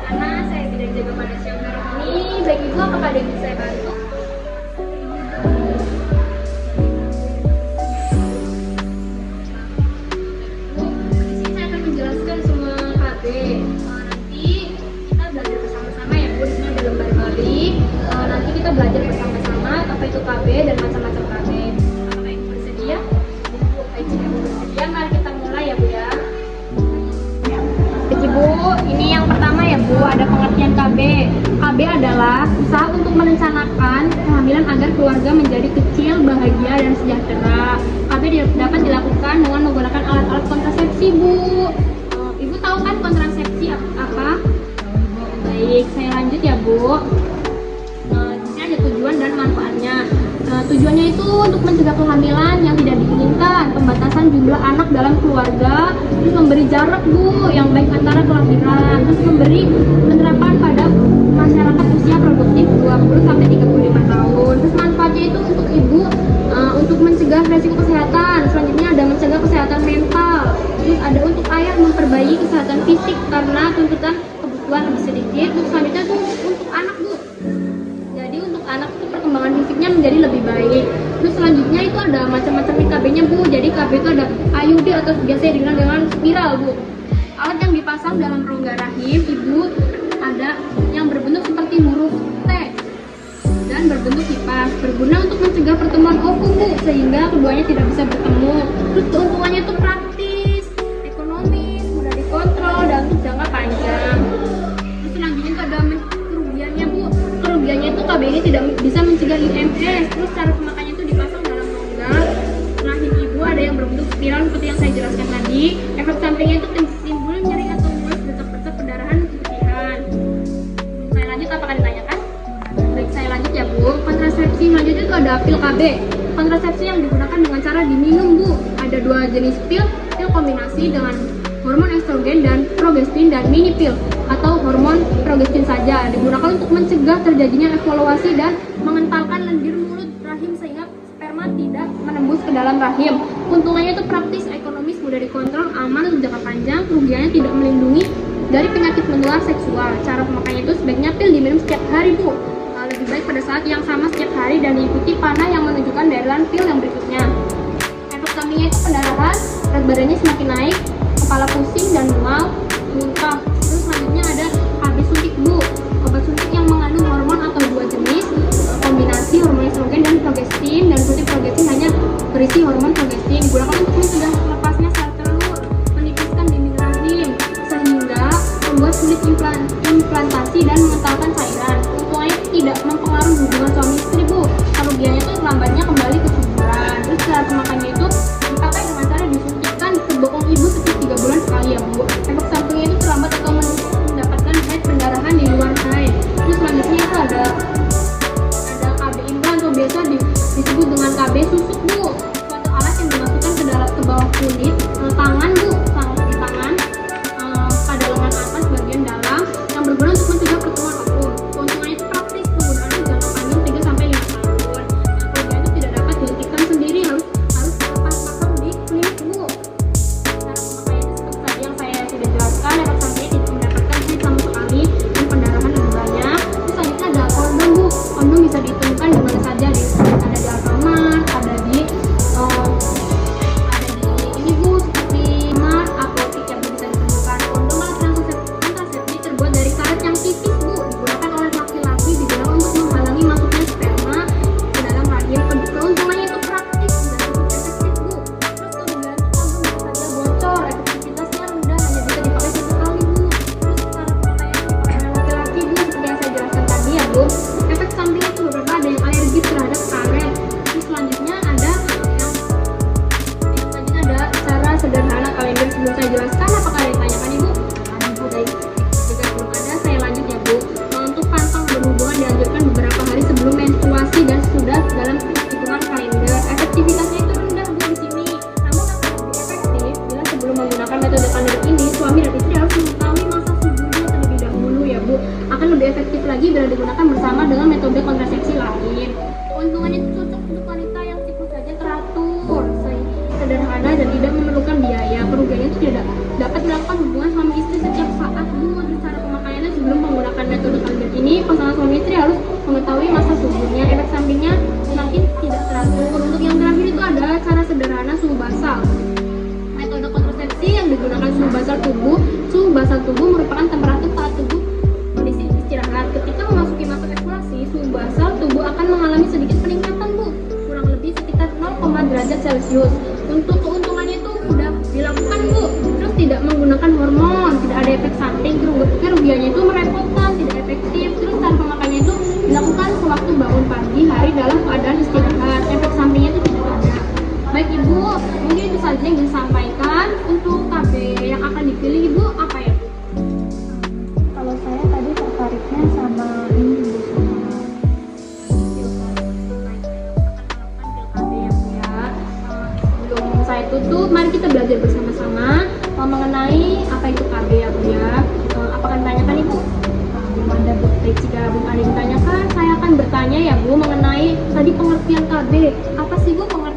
Ana, saya tidak jaga pada siang hari ini. Bagi Ibu, apakah ada yang bisa saya bantu? Bu, di sini saya akan menjelaskan semua KB. Nanti kita belajar bersama-sama ya Bu. Di sini ada lembar balik. Nanti kita belajar bersama-sama apa itu KB dan macam-macam KB. Apakah Ibu bersedia? Bu, baik jika Ibu bersedia, mari kita mulai ya Bu ya. Ibu, ini yang pertama ya Bu, ada pengertian KB. KB adalah usaha untuk merencanakan kehamilan agar keluarga menjadi kecil, bahagia, dan sejahtera. KB dapat dilakukan dengan menggunakan alat-alat kontrasepsi Bu. Ibu tahu kan kontrasepsi apa? Baik, saya lanjut ya Bu. Di sini ada tujuan dan manfaatnya. Tujuannya itu untuk mencegah kehamilan yang tidak diinginkan, pembatasan jumlah anak dalam keluarga, terus memberi jarak Bu yang baik antara kelahiran, terus memberi penerapan pada masyarakat usia produktif 20 sampai 35 tahun. Terus manfaatnya itu untuk ibu untuk mencegah resiko kesehatan. Selanjutnya ada mencegah kesehatan mental. Terus ada untuk ayah memperbaiki kesehatan fisik karena tuntutan kebutuhan lebih sedikit. Terus selanjutnya itu untuk anak Bu. Jadi untuk anak itu perkembangan fisiknya menjadi lebih baik. Terus selanjutnya itu ada macam-macam KB-nya Bu. Jadi KB itu ada IUD atau biasa dikenal dengan spiral Bu. Alat yang dipasang dalam rongga rahim ibu ada yang berbentuk seperti huruf T dan berbentuk kipas, berguna untuk mencegah pertemuan ovum Bu, sehingga keduanya tidak bisa bertemu. Terus keuntungannya itu praktis, ekonomis, mudah dikontrol dan untuk jangka panjang. Terus selanjutnya itu ada kerugiannya Bu. Kerugiannya itu KB ini tidak bisa mencegah IMS. Terus cara pemakaiannya itu dipasang dalam rongga rahim ibu ada yang berbentuk spiral seperti yang saya jelaskan tadi. Efek sampingnya itu timbul nyeri atau mulut, detak-detak pendarahan, dan keputihan. Saya lanjut, apakah ditanyakan? Baik, saya lanjut ya Bu. Kontrasepsi selanjutnya itu ada pil KB. Kontrasepsi yang digunakan dengan cara diminum Bu. Ada dua jenis pil kombinasi dengan hormon estrogen dan progestin, dan mini pil atau hormon progestin saja. Digunakan untuk mencegah terjadinya evaluasi dan mengentalkan lendir mulut rahim sehingga sperma tidak menembus ke dalam rahim. Keuntungannya itu praktis, ekonomis, mudah dikontrol, aman untuk jangka panjang. Kerugiannya tidak melindungi dari penyakit menular seksual. Cara pemakaiannya itu sebaiknya pil diminum setiap hari Bu. Lebih baik pada saat yang sama setiap hari dan diikuti panah yang menunjukkan dailan pil yang berikutnya. Efek sampingnya itu pendarahan, berat badannya semakin naik, kepala pusing dan mual, muntah. Terus selanjutnya ada KB suntik Bu. Obat suntik yang mengandung hormon atau dua jenis, kombinasi hormon estrogen dan progestin, dan suntik progestin hanya berisi hormon progestin. Digunakan untuk mencegah lepasnya sel telur, menipiskan dinding rahim, sehingga membuat sulit implantasi dan mengentalkan cairan. Keuntungannya tidak mempengaruhi hubungan suami istri Bu. Kerugiannya itu lambatnya kembali ke kesuburan. Terus cara pemakaiannya itu dipakai dengan cara disuntikkan ke bokong ibu setiap 3 bulan sekali ya Bu. Efek sampingnya itu terlambat atau mendapatkan haid, pendarahan di luar haid. Terus selanjutnya itu ada KB implan atau biasa disebut dengan KB susuk Bu. Suatu alat yang dimasukkan ke bawah kulit tangan Bu, di tangan pada lengan atas bagian dalam yang berguna untuk mencegah pertemuan ovum. Keuntungannya itu praktis, penggunaannya jangka panjang 3 sampai 5 tahun. Kemudian itu tidak dapat dihentikan sendiri, harus pasang di klinik Bu. Cara pemakaiannya seperti tadi yang saya sudah jelaskan, efek sampingnya tidak mendapatkan haid sama sekali dan pendarahan lebih banyak. Terus selanjutnya ada kondom Bu. Kondom bisa ditemukan di mana saja, ada di Alfamart, ada di ini Bu, seperti Mart, apotek yang bisa ditemukan. Kondom atau kontrasepsi terbuat dari karet yang tipis Bu, digunakan oleh laki-laki, digunakan untuk menghalangi masuknya sperma ke dalam rahim. Keuntungannya itu praktis dan cukup efektif Bu. Terus kemudian kondom bisa saja bocor, efektivitasnya rendah, hanya bisa dipakai sekali Bu. Terus cara pemakaiannya dipakai oleh laki-laki Bu, seperti yang saya jelaskan tadi ya Bu. Efek sampingnya itu beberapa, ada yang alergis terhadap karet. Terus selanjutnya ada cara sederhana kalender. Sebelum saya jelaskan, apakah ada yang tanyakan Ibu? Bu, baik. Jika belum ada, saya lanjut ya Bu. Untuk pantang berhubungan dianjurkan beberapa hari sebelum menstruasi dan sudah dalam hitungan kalender. Efektivitasnya itu rendah Bu di sini. Namun akan lebih efektif bila sebelum menggunakan metode kalender ini, suami dan istri harus mengetahui masa subuhnya terlebih dahulu ya Bu. Akan lebih efektif lagi bila digunakan bersama dengan metode kontrasepsi lain. Keuntungannya itu cocok untuk wanita yang siklus saja teratur, sederhana dan tidak memerlukan biaya. Kerugiannya itu tidak dapat dilakukan hubungan suami istri setiap saat Bu. Cara pemakaiannya sebelum basal tubuh. Suhu basal tubuh merupakan temperatur saat tubuh kondisi istirahat. Ketika memasuki masa evaluasi, suhu basal tubuh akan mengalami sedikit peningkatan, Bu, kurang lebih sekitar 0, derajat Celcius. Untuk keuntungannya itu udah dilakukan, Bu, terus tidak menggunakan hormon, tidak ada efek samping. Kerugiannya itu merepotkan, tidak efektif. Terus cara pemakaiannya itu dilakukan sewaktu bangun pagi hari dalam keadaan istirahat. Efek sampingnya itu tidak ada. Baik Ibu, mungkin itu saja yang disampaikan. Untuk KB yang akan dipilih Ibu apa ya, Bu? Kalau saya tadi tertariknya sama ini Bu, sama KB ya, Bu ya. Sebelum saya tutup, mari kita belajar bersama-sama mengenai apa itu KB ya, Bu ya. Apakah ditanyakan Ibu? Belum ada, Bu. Baik, jika belum ada yang ditanyakan, saya akan bertanya ya, Bu, mengenai tadi pengertian KB. Apa sih, Bu, pengertian